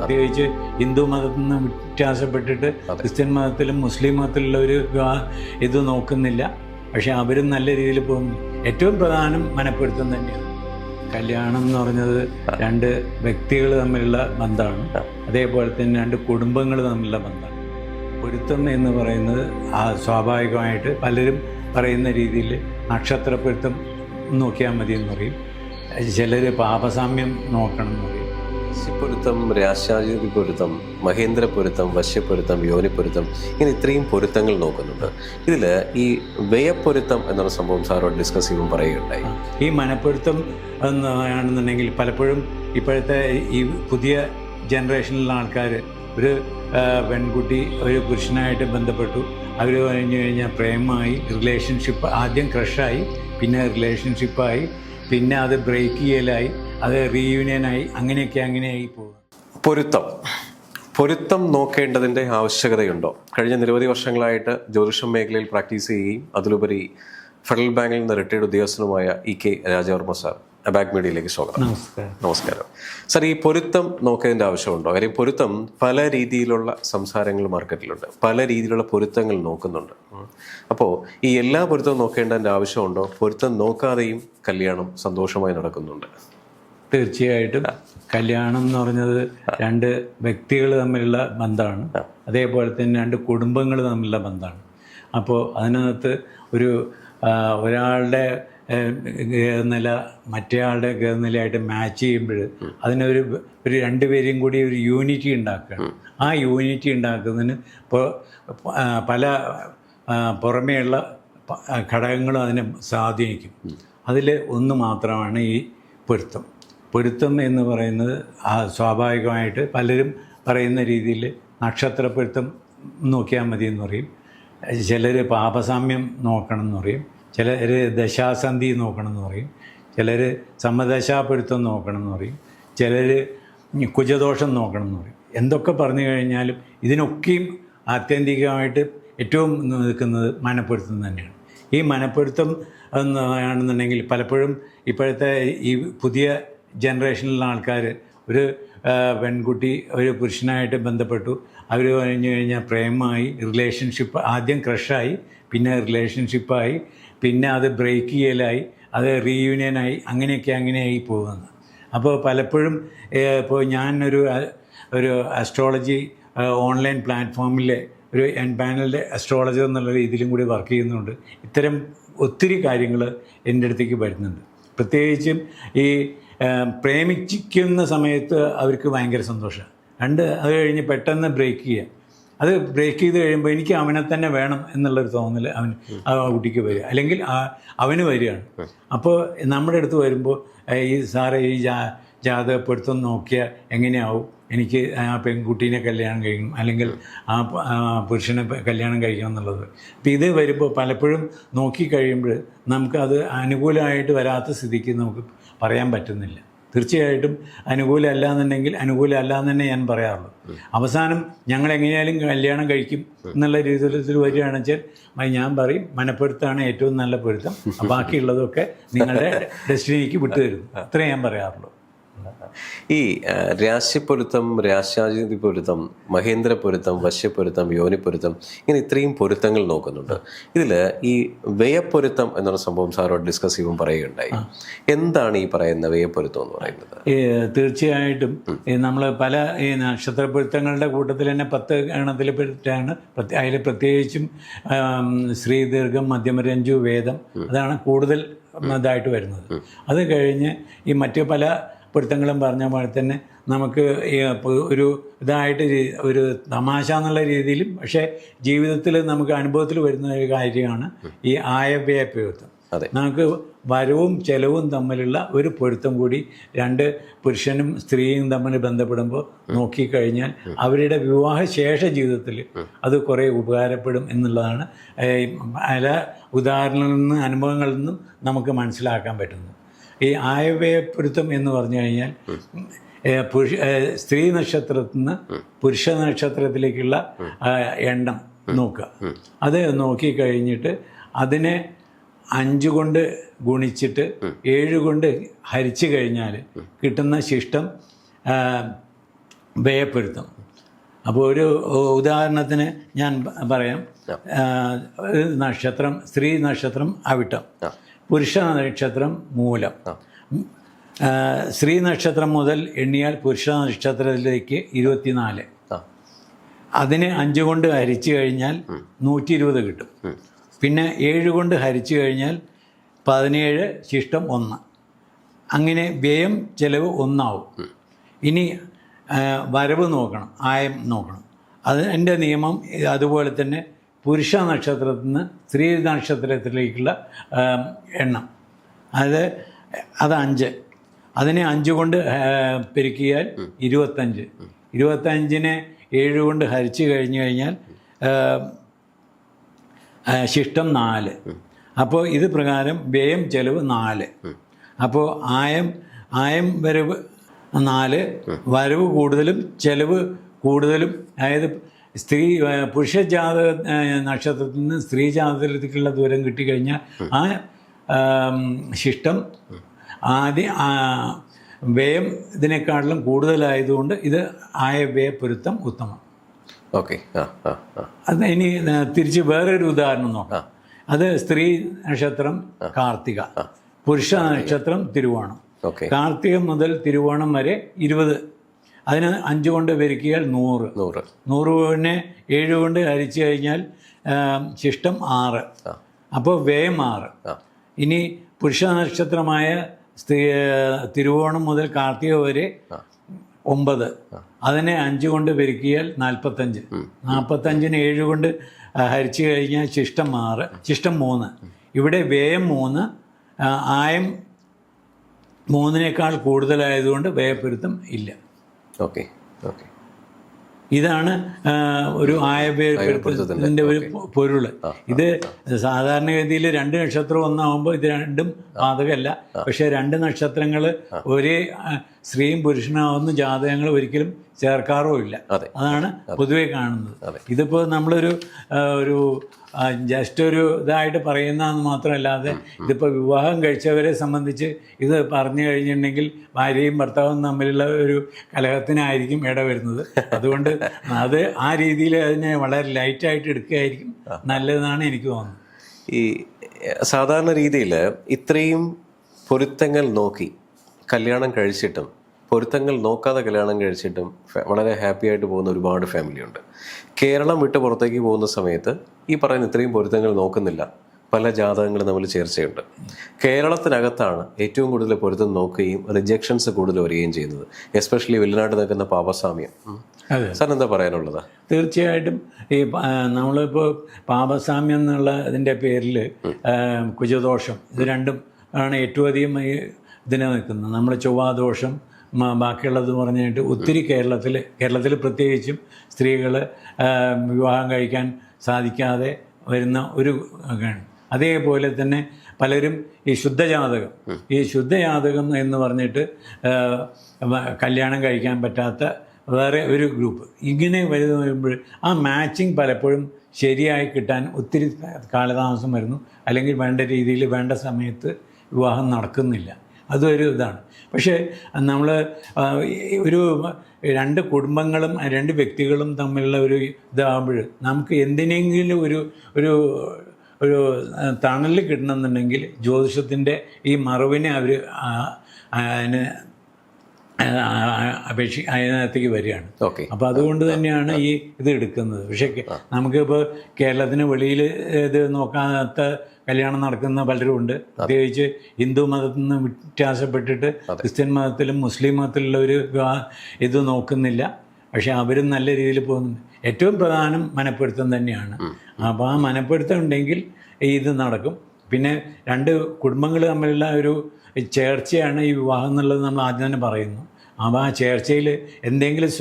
പ്രത്യേകിച്ച് ഹിന്ദു മതത്തിൽ നിന്ന് വ്യത്യാസപ്പെട്ടിട്ട് ക്രിസ്ത്യൻ മതത്തിലും മുസ്ലിം മതത്തിലുള്ളവർ ഇത് നോക്കുന്നില്ല. പക്ഷെ അവരും നല്ല രീതിയിൽ പോകുന്നു. ഏറ്റവും പ്രധാനം മനപ്പൊരുത്തം തന്നെയാണ്. കല്യാണം എന്ന് പറഞ്ഞത് രണ്ട് വ്യക്തികൾ തമ്മിലുള്ള ബന്ധമാണ്, അതേപോലെ തന്നെ രണ്ട് കുടുംബങ്ങൾ തമ്മിലുള്ള ബന്ധമാണ്. പൊരുത്തം എന്ന് പറയുന്നത് സ്വാഭാവികമായിട്ട് പലരും പറയുന്ന രീതിയിൽ നക്ഷത്രപ്പൊരുത്തം നോക്കിയാൽ മതി എന്ന് പറയും, ചിലർ പാപസാമ്യം നോക്കണം എന്ന് പറയും. രാശിപ്പൊരുത്തം, രാശാധിപതി പൊരുത്തം, മഹേന്ദ്ര പൊരുത്തം, വശ്യപ്പൊരുത്തം, യോനിപ്പൊരുത്തം, ഇങ്ങനെ ഇത്രയും പൊരുത്തങ്ങൾ നോക്കുന്നുണ്ട്. ഇതിൽ ഈ വ്യയപ്പൊരുത്തം എന്നുള്ള സംഭവം സാറോട് ഡിസ്കസ് ചെയ്യുമ്പോൾ പറയുകയുണ്ടായി. ഈ മനപ്പൊരുത്തം എന്നാണെന്നുണ്ടെങ്കിൽ പലപ്പോഴും ഇപ്പോഴത്തെ ഈ പുതിയ ജനറേഷനിലുള്ള ആൾക്കാർ ഒരു പെൺകുട്ടി ഒരു പുരുഷനായിട്ട് ബന്ധപ്പെട്ടു, അവർ കഴിഞ്ഞു കഴിഞ്ഞാൽ പ്രേമമായി, റിലേഷൻഷിപ്പ് ആദ്യം ക്രഷായി, പിന്നെ റിലേഷൻഷിപ്പായി, പിന്നെ അത് ബ്രേക്ക് ചെയ്യലായി, അത് റീയൂണിയനായി, അങ്ങനെയായി പോകും. പൊരുത്തം നോക്കേണ്ടതിൻ്റെ ആവശ്യകതയുണ്ടോ? കഴിഞ്ഞ നിരവധി വർഷങ്ങളായിട്ട് ജ്യോതിഷം മേഖലയിൽ പ്രാക്ടീസ് ചെയ്യുകയും അതിലുപരി ഫെഡറൽ ബാങ്കിൽ നിന്ന് റിട്ടയർഡ് ഉദ്യോഗസ്ഥനുമായ EK രാജവർമ്മ സാർ, അബാക് മീഡിയയിലേക്ക് സ്വാഗതം. നമസ്കാരം സാർ. ഈ പൊരുത്തം നോക്കേണ്ടതിൻ്റെ ആവശ്യമുണ്ടോ? കാര്യം പൊരുത്തം പല രീതിയിലുള്ള സംസാരങ്ങൾ മാർക്കറ്റിലുണ്ട്, പല രീതിയിലുള്ള പൊരുത്തങ്ങൾ നോക്കുന്നുണ്ട്. അപ്പോൾ ഈ എല്ലാ പൊരുത്തവും നോക്കേണ്ടതിൻ്റെ ആവശ്യമുണ്ടോ? പൊരുത്തം നോക്കാതെയും കല്യാണം സന്തോഷമായി നടക്കുന്നുണ്ട്? തീർച്ചയായിട്ടും. കല്യാണം എന്ന് പറഞ്ഞത് രണ്ട് വ്യക്തികൾ തമ്മിലുള്ള ബന്ധമാണ്, അതേപോലെ തന്നെ രണ്ട് കുടുംബങ്ങൾ തമ്മിലുള്ള ബന്ധമാണ്. അപ്പോൾ അതിനകത്ത് ഒരാളുടെ ഗൃഹനില മറ്റേയാളുടെ ഗൃഹനിലയായിട്ട് മാച്ച് ചെയ്യുമ്പോൾ അതിനൊരു രണ്ടുപേരെയും കൂടി ഒരു യൂണിറ്റി ഉണ്ടാക്കുകയാണ്. ആ യൂണിറ്റി ഉണ്ടാക്കുന്നതിന് ഇപ്പോൾ പല പുറമേയുള്ള ഘടകങ്ങളും അതിനെ സ്വാധീനിക്കും. അതിൽ ഒന്ന് മാത്രമാണ് ഈ പൊരുത്തം എന്ന് പറയുന്നത് സ്വാഭാവികമായിട്ട് പലരും പറയുന്ന രീതിയിൽ നക്ഷത്രപ്പൊരുത്തം നോക്കിയാൽ മതി എന്ന് പറയും, ചിലർ പാപസാമ്യം നോക്കണം എന്ന് പറയും, ചിലർ ദശാസന്ധി നോക്കണം എന്ന് പറയും, ചിലർ സമദശാപ്പൊരുത്തം നോക്കണം എന്ന് പറയും, ചിലർ കുജദോഷം നോക്കണം എന്ന് പറയും. എന്തൊക്കെ പറഞ്ഞു കഴിഞ്ഞാലും ഇതിനൊക്കെയും ആത്യന്തികമായിട്ട് ഏറ്റവും നിൽക്കുന്നത് മനപ്പൊരുത്തം തന്നെയാണ്. ഈ മനപ്പൊരുത്തം ആണെന്നുണ്ടെങ്കിൽ പലപ്പോഴും ഇപ്പോഴത്തെ ഈ പുതിയ ജനറേഷനിലുള്ള ആൾക്കാർ ഒരു പെൺകുട്ടി ഒരു പുരുഷനായിട്ട് ബന്ധപ്പെട്ടു, അവർ കഴിഞ്ഞു കഴിഞ്ഞാൽ പ്രേമമായി, റിലേഷൻഷിപ്പ് ആദ്യം ക്രഷായി, പിന്നെ റിലേഷൻഷിപ്പായി, പിന്നെ അത് ബ്രേക്ക് ചെയ്യലായി, അത് റീയൂണിയനായി, അങ്ങനെയായി പോകുന്നത്. അപ്പോൾ പലപ്പോഴും ഇപ്പോൾ ഞാനൊരു അസ്ട്രോളജി ഓൺലൈൻ പ്ലാറ്റ്ഫോമിലെ ഒരു പാനലിൻ്റെ അസ്ട്രോളജർ എന്നുള്ള രീതിയിലും കൂടി വർക്ക് ചെയ്യുന്നുണ്ട്. ഇത്തരം ഒത്തിരി കാര്യങ്ങൾ എൻ്റെ അടുത്തേക്ക് വരുന്നുണ്ട്. പ്രത്യേകിച്ചും ഈ പ്രേമിക്കുന്ന സമയത്ത് അവർക്ക് ഭയങ്കര സന്തോഷമാണ്. അത് കഴിഞ്ഞ് പെട്ടെന്ന് ബ്രേക്ക് ചെയ്യുക. അത് ബ്രേക്ക് ചെയ്ത് കഴിയുമ്പോൾ എനിക്ക് അവനെ തന്നെ വേണം എന്നുള്ളൊരു തോന്നൽ ആ കുട്ടിക്ക് വരിക, അല്ലെങ്കിൽ അവന് വരികയാണ്. അപ്പോൾ നമ്മുടെ അടുത്ത് വരുമ്പോൾ ഈ സാറേ ഈ ജാതകപ്പെടുത്തം നോക്കിയാൽ എങ്ങനെയാവും, എനിക്ക് ആ പെൺകുട്ടീനെ കല്യാണം കഴിക്കണം, അല്ലെങ്കിൽ ആ പുരുഷനെ കല്യാണം കഴിക്കണം എന്നുള്ളത്. അപ്പോൾ ഇത് വരുമ്പോൾ പലപ്പോഴും നോക്കിക്കഴിയുമ്പോൾ നമുക്കത് അനുകൂലമായിട്ട് വരാത്ത സ്ഥിതിക്ക് നമുക്ക് പറയാൻ പറ്റുന്നില്ല. തീർച്ചയായിട്ടും അനുകൂലമല്ല എന്നുണ്ടെങ്കിൽ അനുകൂലമല്ല എന്ന് തന്നെ ഞാൻ പറയാറുള്ളൂ. അവസാനം ഞങ്ങൾ എങ്ങനെയാലും കല്യാണം കഴിക്കും എന്നുള്ള രീതിയിൽ വരികയാണെന്ന് വെച്ചാൽ ഞാൻ പറയും മനപ്പൊരുത്താണ് ഏറ്റവും നല്ല പൊരുത്തം, ബാക്കിയുള്ളതൊക്കെ നിങ്ങളുടെ ഡെസ്റ്റിനിക്ക് വിട്ടുതരും, അത്രേ ഞാൻ പറയാറുള്ളൂ. ഈ രാശിപ്പൊരുത്തം, രാശാധിപതി പൊരുത്തം, മഹേന്ദ്ര പൊരുത്തം, വശ്യപ്പൊരുത്തം, യോനിപ്പൊരുത്തം, ഇങ്ങനെ ഇത്രയും പൊരുത്തങ്ങൾ നോക്കുന്നുണ്ട്. ഇതിൽ ഈ വ്യയപ്പൊരുത്തം എന്നുള്ള സംഭവം സാറോട് ഡിസ്കസ് ചെയ്യുമ്പോൾ പറയുകയുണ്ടായി. എന്താണ് ഈ പറയുന്ന വ്യയപ്പൊരുത്തം എന്ന് പറയുന്നത്? തീർച്ചയായിട്ടും നമ്മൾ പല ഈ നക്ഷത്രപ്പൊരുത്തങ്ങളുടെ കൂട്ടത്തിൽ തന്നെ 10 ഗണത്തിൽ പെട്ടാണ്. അതിൽ പ്രത്യേകിച്ചും ശ്രീദീർഘം, മധ്യമരഞ്ജു, വേദം, അതാണ് കൂടുതൽ ഇതായിട്ട് വരുന്നത്. അത് കഴിഞ്ഞ് ഈ മറ്റു പല പൊരുത്തങ്ങളും പറഞ്ഞ പോലെ തന്നെ നമുക്ക് ഒരു ഇതായിട്ട് ഒരു തമാശ എന്നുള്ള രീതിയിലും പക്ഷേ ജീവിതത്തിൽ നമുക്ക് അനുഭവത്തിൽ വരുന്ന ഒരു കാര്യമാണ് ഈ ആയവ്യയപ്പൊരുത്തം. നമുക്ക് വരവും ചെലവും തമ്മിലുള്ള ഒരു പൊരുത്തം കൂടി രണ്ട് പുരുഷനും സ്ത്രീയും തമ്മിൽ ബന്ധപ്പെടുമ്പോൾ നോക്കിക്കഴിഞ്ഞാൽ അവരുടെ വിവാഹശേഷ ജീവിതത്തിൽ അത് കുറേ ഉപകാരപ്പെടും എന്നുള്ളതാണ് പല ഉദാഹരണങ്ങളിൽ നിന്നും അനുഭവങ്ങളിൽ നിന്നും നമുക്ക് മനസ്സിലാക്കാൻ പറ്റുന്നത്. ഈ ആയവ്യയപ്പൊരുത്തം എന്ന് പറഞ്ഞു കഴിഞ്ഞാൽ സ്ത്രീ നക്ഷത്രത്തിൽ നിന്ന് പുരുഷ നക്ഷത്രത്തിലേക്കുള്ള എണ്ണം നോക്കുക. അത് നോക്കിക്കഴിഞ്ഞിട്ട് അതിനെ 5 കൊണ്ട് ഗുണിച്ചിട്ട് 7 കൊണ്ട് ഹരിച്ചു കഴിഞ്ഞാൽ കിട്ടുന്ന ശിഷ്ടം വ്യയപ്പൊരുത്തം. അപ്പോൾ ഒരു ഉദാഹരണത്തിന് ഞാൻ പറയാം. ഒരു നക്ഷത്രം, സ്ത്രീ നക്ഷത്രം അവിട്ടം, പുരുഷ നക്ഷത്രം മൂലം. സ്ത്രീ നക്ഷത്രം മുതൽ എണ്ണിയാൽ പുരുഷ നക്ഷത്രത്തിലേക്ക് 24. അതിനെ 5 കൊണ്ട് ഹരിച്ചു കഴിഞ്ഞാൽ 120 കിട്ടും. പിന്നെ 7 കൊണ്ട് ഹരിച്ചു കഴിഞ്ഞാൽ 17 ശിഷ്ടം 1. അങ്ങനെ വ്യയം ചെലവ് 1 ആവും. ഇനി വരവ് നോക്കണം, ആയം നോക്കണം. അതിൻ്റെ നിയമം അതുപോലെ തന്നെ പുരുഷ നക്ഷത്രത്തിൽ നിന്ന് സ്ത്രീ നക്ഷത്രത്തിലേക്കുള്ള എണ്ണം അത് 5. അതിനെ 5 കൊണ്ട് പെരുക്കിയാൽ 25. 25നെ 7 കൊണ്ട് ഹരിച്ചു കഴിഞ്ഞു കഴിഞ്ഞാൽ ശിഷ്ടം 4. അപ്പോൾ ഇത് പ്രകാരം വ്യയം ചെലവ് 4. അപ്പോൾ ആയം വരവ് 4, വരവ് കൂടുതലും ചെലവ് കൂടുതലും. അതായത് പുരുഷ ജാതക നക്ഷത്രത്തിൽ നിന്ന് സ്ത്രീ ജാതകത്തിലേക്കുള്ള ദൂരം കിട്ടിക്കഴിഞ്ഞാൽ ആ ശിഷ്ടം വ്യയം ഇതിനേക്കാട്ടിലും കൂടുതലായതുകൊണ്ട് ഇത് വ്യയപ്പൊരുത്തം ഉത്തമം. ഓക്കെ. അത് ഇനി തിരിച്ച് വേറൊരു ഉദാഹരണം നോക്കാം. അത് സ്ത്രീ നക്ഷത്രം കാർത്തിക, പുരുഷ നക്ഷത്രം തിരുവോണം. കാർത്തികം മുതൽ തിരുവോണം വരെ 20. അതിന് 5 കൊണ്ട് പെരുക്കിയാൽ 100. 100നെ 7 കൊണ്ട് ഹരിച്ചു കഴിഞ്ഞാൽ ശിഷ്ടം 6. അപ്പോൾ വ്യയം 6. ഇനി പുരുഷ നക്ഷത്രമായ തിരുവോണം മുതൽ കാർത്തിക വരെ 9. അതിനെ 5 കൊണ്ട് പെരുക്കിയാൽ 45. 45നെ 7 കൊണ്ട് ഹരിച്ചു കഴിഞ്ഞാൽ ശിഷ്ടം 6, ശിഷ്ടം 3. ഇവിടെ വ്യയം 3, ആയം 3നേക്കാൾ കൂടുതലായതുകൊണ്ട് വ്യയപ്പൊരുത്തം ഇല്ല. ഓക്കെ. ഓക്കെ. ഇതാണ് ഒരു ആയവ്യയപ്പൊരുത്തത്തിൻ്റെ ഒരു പൊരുൾ. ഇത് സാധാരണഗതിയിൽ 2 നക്ഷത്രം ഒന്നാകുമ്പോൾ ഇത് രണ്ടും ബാധകമല്ല. പക്ഷേ 2 നക്ഷത്രങ്ങൾ ഒരേ സ്ത്രീയും പുരുഷനാവുന്ന ജാതകങ്ങൾ ഒരിക്കലും ചേർക്കാറുമില്ല. അതാണ് പൊതുവെ കാണുന്നത്. ഇതിപ്പോൾ നമ്മളൊരു ജസ്റ്റ് ഒരു ഇതായിട്ട് പറയുന്നതെന്ന് മാത്രമല്ലാതെ ഇതിപ്പോൾ വിവാഹം കഴിച്ചവരെ സംബന്ധിച്ച് ഇത് പറഞ്ഞു കഴിഞ്ഞിട്ടുണ്ടെങ്കിൽ ഭാര്യയും ഭർത്താവും തമ്മിലുള്ള ഒരു കലഹത്തിനായിരിക്കും ഇടവരുന്നത്. അതുകൊണ്ട് അത് ആ രീതിയിൽ അതിനെ വളരെ ലൈറ്റായിട്ട് എടുക്കുകയായിരിക്കും നല്ലതെന്നാണ് എനിക്ക് തോന്നുന്നത്. ഈ സാധാരണ രീതിയിൽ ഇത്രയും പൊരുത്തങ്ങൾ നോക്കി കല്യാണം കഴിച്ചിട്ടും പൊരുത്തങ്ങൾ നോക്കാതെ കല്യാണം കഴിച്ചിട്ടും വളരെ ഹാപ്പി ആയിട്ട് പോകുന്ന ഒരുപാട് ഫാമിലിയുണ്ട്. കേരളം വിട്ട് പുറത്തേക്ക് പോകുന്ന സമയത്ത് ഈ പറയുന്ന ഇത്രയും പൊരുത്തങ്ങൾ നോക്കുന്നില്ല. പല ജാതകങ്ങളും തമ്മിൽ ചേർച്ചയുണ്ട്. കേരളത്തിനകത്താണ് ഏറ്റവും കൂടുതൽ പൊരുത്തം നോക്കുകയും റിജക്ഷൻസ് കൂടുതൽ വരികയും ചെയ്യുന്നത്. എസ്പെഷ്യലി വെളിനാട്ട് നിൽക്കുന്ന പാപസാമ്യം. സാറിന് എന്താ പറയാനുള്ളത്? തീർച്ചയായിട്ടും ഈ നമ്മളിപ്പോൾ പാപസാമ്യം എന്നുള്ള ഇതിൻ്റെ പേരിൽ കുജദോഷം, ഇത് രണ്ടും ആണ് ഏറ്റവും അധികം ഇതിനെ നിൽക്കുന്നത്. നമ്മൾ ചൊവ്വാദോഷം ബാക്കിയുള്ളത് പറഞ്ഞിട്ട് ഒത്തിരി കേരളത്തിൽ പ്രത്യേകിച്ചും സ്ത്രീകൾ വിവാഹം കഴിക്കാൻ സാധിക്കാതെ വരുന്ന ഒരു ആണ്. അതേപോലെ തന്നെ പലരും ഈ ശുദ്ധജാതകം എന്ന് പറഞ്ഞിട്ട് കല്യാണം കഴിക്കാൻ പറ്റാത്ത വേറെ ഒരു ഗ്രൂപ്പ്. ഇങ്ങനെ വരുമ്പോൾ ആ മാച്ചിങ് പലപ്പോഴും ശരിയായി കിട്ടാൻ ഒത്തിരി കാലതാമസം വരുന്നു. അല്ലെങ്കിൽ വേണ്ട രീതിയിൽ വേണ്ട സമയത്ത് വിവാഹം നടക്കുന്നില്ല. അതൊരു ഇതാണ്. പക്ഷേ നമ്മൾ ഒരു 2 കുടുംബങ്ങളും 2 വ്യക്തികളും തമ്മിലുള്ള ഒരു ഇതാകുമ്പോൾ നമുക്ക് എന്തിനെങ്കിലും ഒരു തണൽ കിട്ടണമെന്നുണ്ടെങ്കിൽ ജ്യോതിഷത്തിൻ്റെ ഈ മറവിനെ അവർ അതിന് അതിനകത്തേക്ക് വരികയാണ്. അപ്പോൾ അതുകൊണ്ട് തന്നെയാണ് ഈ ഇത് എടുക്കുന്നത്. പക്ഷേ നമുക്കിപ്പോൾ കേരളത്തിന് വെളിയിൽ ഇത് നോക്കാത്ത കല്യാണം നടക്കുന്ന പലരും ഉണ്ട്. പ്രത്യേകിച്ച് ഹിന്ദു മതത്തിൽ നിന്ന് വ്യത്യാസപ്പെട്ടിട്ട് ക്രിസ്ത്യൻ മതത്തിലും മുസ്ലിം മതത്തിലുള്ള ഒരു ഇത് നോക്കുന്നില്ല. പക്ഷെ അവരും നല്ല രീതിയിൽ പോകുന്നുണ്ട്. ഏറ്റവും പ്രധാനം മനപ്പൊരുത്തം തന്നെയാണ്. അപ്പോൾ ആ മനപ്പൊരുത്തം ഉണ്ടെങ്കിൽ ഇത് നടക്കും. പിന്നെ 2 കുടുംബങ്ങൾ തമ്മിലുള്ള ഒരു ചേർച്ചയാണ് ഈ വിവാഹം എന്നുള്ളത് നമ്മൾ ആദ്യം തന്നെ പറയുന്നു. അപ്പോൾ ആ ചേർച്ചയിൽ എന്തെങ്കിലും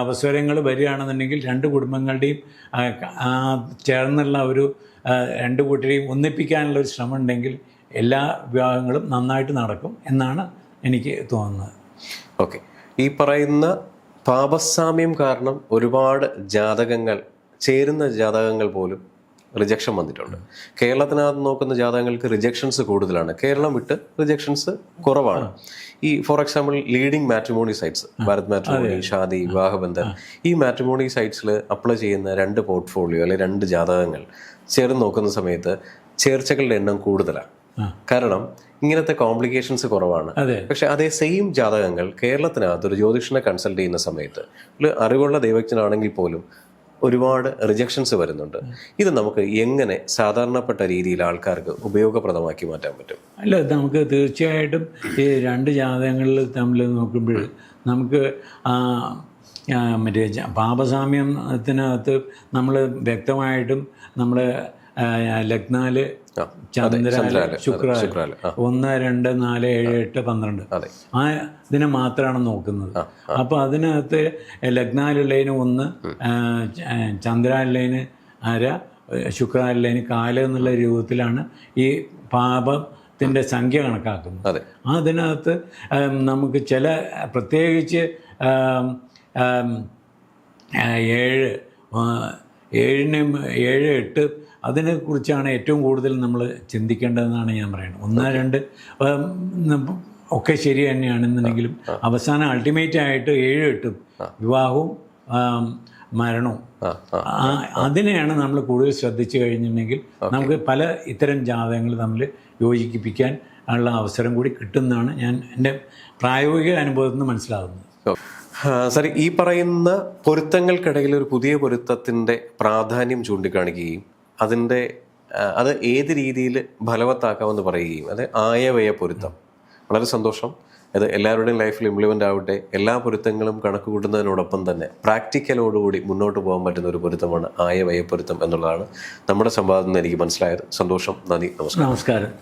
അവസരങ്ങൾ വരികയാണെന്നുണ്ടെങ്കിൽ 2 കുടുംബങ്ങളുടെയും ചേർന്നുള്ള ഒരു 2 കൂട്ടരെയും ഒന്നിപ്പിക്കാനുള്ള ഒരു ശ്രമം ഉണ്ടെങ്കിൽ എല്ലാ വിവാഹങ്ങളും നന്നായിട്ട് നടക്കും എന്നാണ് എനിക്ക് തോന്നുന്നത്. ഓക്കെ. ഈ പറയുന്ന പാപസാമ്യം കാരണം ഒരുപാട് ജാതകങ്ങൾ ചേരുന്ന ജാതകങ്ങൾ പോലും റിജക്ഷൻ വന്നിട്ടുണ്ട്. കേരളത്തിനകത്ത് നോക്കുന്ന ജാതകങ്ങൾക്ക് റിജക്ഷൻസ് കൂടുതലാണ്, കേരളം വിട്ട് റിജക്ഷൻസ് കുറവാണ്. ഈ for example leading matrimony sites, Bharat matrimony, Shaadi, Vivahbandhan, ഈ മാട്രിമോണി സൈറ്റ്സിൽ അപ്ലൈ ചെയ്യുന്ന 2 പോർട്ട്ഫോളിയോ അല്ലെങ്കിൽ 2 ജാതകങ്ങൾ ചേർന്ന് നോക്കുന്ന സമയത്ത് ചേർച്ചകളുടെ എണ്ണം കൂടുതലാണ്. കാരണം ഇങ്ങനത്തെ കോംപ്ലിക്കേഷൻസ് കുറവാണ്. പക്ഷെ അതേ സെയിം ജാതകങ്ങൾ കേരളത്തിനകത്ത് ഒരു ജ്യോതിഷനെ കൺസൾട്ട് ചെയ്യുന്ന സമയത്ത് ഒരു അറിവുള്ള ദൈവജ്ഞനാണെങ്കിൽ പോലും ഒരുപാട് റിജക്ഷൻസ് വരുന്നുണ്ട്. ഇത് നമുക്ക് എങ്ങനെ സാധാരണപ്പെട്ട രീതിയിൽ ആൾക്കാർക്ക് ഉപയോഗപ്രദമാക്കി മാറ്റാൻ പറ്റും? അല്ല, നമുക്ക് തീർച്ചയായിട്ടും ഈ 2 ജാതകങ്ങളിൽ തമ്മിൽ നോക്കുമ്പോൾ നമുക്ക് മറ്റേ പാപസാമ്യത്തിനകത്ത് നമ്മൾ വ്യക്തമായിട്ടും നമ്മൾ ലഗ്നാല് ചന്ദ്രാല് ശുക്രാല് 1, 2, 4, 7, 8, 12 ആ ഇതിനെ മാത്രമാണ് നോക്കുന്നത്. അപ്പോൾ അതിനകത്ത് ലഗ്നാലുള്ളതിന് 1, ചന്ദ്രാലുള്ളതിന് 1/2, ശുക്രാലുള്ളതിന് 1/4 എന്നുള്ള രൂപത്തിലാണ് ഈ പാപത്തിൻ്റെ സംഖ്യ കണക്കാക്കുന്നത്. അതിനകത്ത് നമുക്ക് ചില പ്രത്യേകിച്ച് 7, 8 അതിനെക്കുറിച്ചാണ് ഏറ്റവും കൂടുതൽ നമ്മൾ ചിന്തിക്കേണ്ടതെന്നാണ് ഞാൻ പറയുന്നത്. 1, 2 ഒക്കെ ശരി തന്നെയാണെന്നുണ്ടെങ്കിലും അവസാനം അൾട്ടിമേറ്റ് ആയിട്ട് 7, 8 വിവാഹവും മരണവും അതിനെയാണ് നമ്മൾ കൂടുതൽ ശ്രദ്ധിച്ചു കഴിഞ്ഞിട്ടുണ്ടെങ്കിൽ നമുക്ക് പല ഇത്തരം ജാതകങ്ങൾ തമ്മിൽ യോജിപ്പിക്കാൻ ഉള്ള അവസരം കൂടി കിട്ടുമെന്നാണ് ഞാൻ എൻ്റെ പ്രായോഗിക അനുഭവത്തിൽ നിന്ന് മനസ്സിലാകുന്നത്. സർ, ഈ പറയുന്ന പൊരുത്തങ്ങൾക്കിടയിൽ ഒരു പുതിയ പൊരുത്തത്തിൻ്റെ പ്രാധാന്യം ചൂണ്ടിക്കാണിക്കുകയും അത് ഏത് രീതിയിൽ ഫലവത്താക്കാമെന്ന് പറയുകയും, അത് ആയവയ പൊരുത്തം. വളരെ സന്തോഷം. അത് എല്ലാവരുടെയും ലൈഫിൽ ഇംപ്ലിമെൻ്റ് ആവട്ടെ. എല്ലാ പൊരുത്തങ്ങളും കണക്ക് കൂട്ടുന്നതിനോടൊപ്പം തന്നെ പ്രാക്ടിക്കലോടുകൂടി മുന്നോട്ട് പോകാൻ പറ്റുന്ന ഒരു പൊരുത്തമാണ് ആയവയ പൊരുത്തം എന്നുള്ളതാണ് നമ്മുടെ സംവാദത്തിൽ നിന്ന് എനിക്ക് മനസ്സിലായത്. സന്തോഷം, നന്ദി, നമസ്കാരം.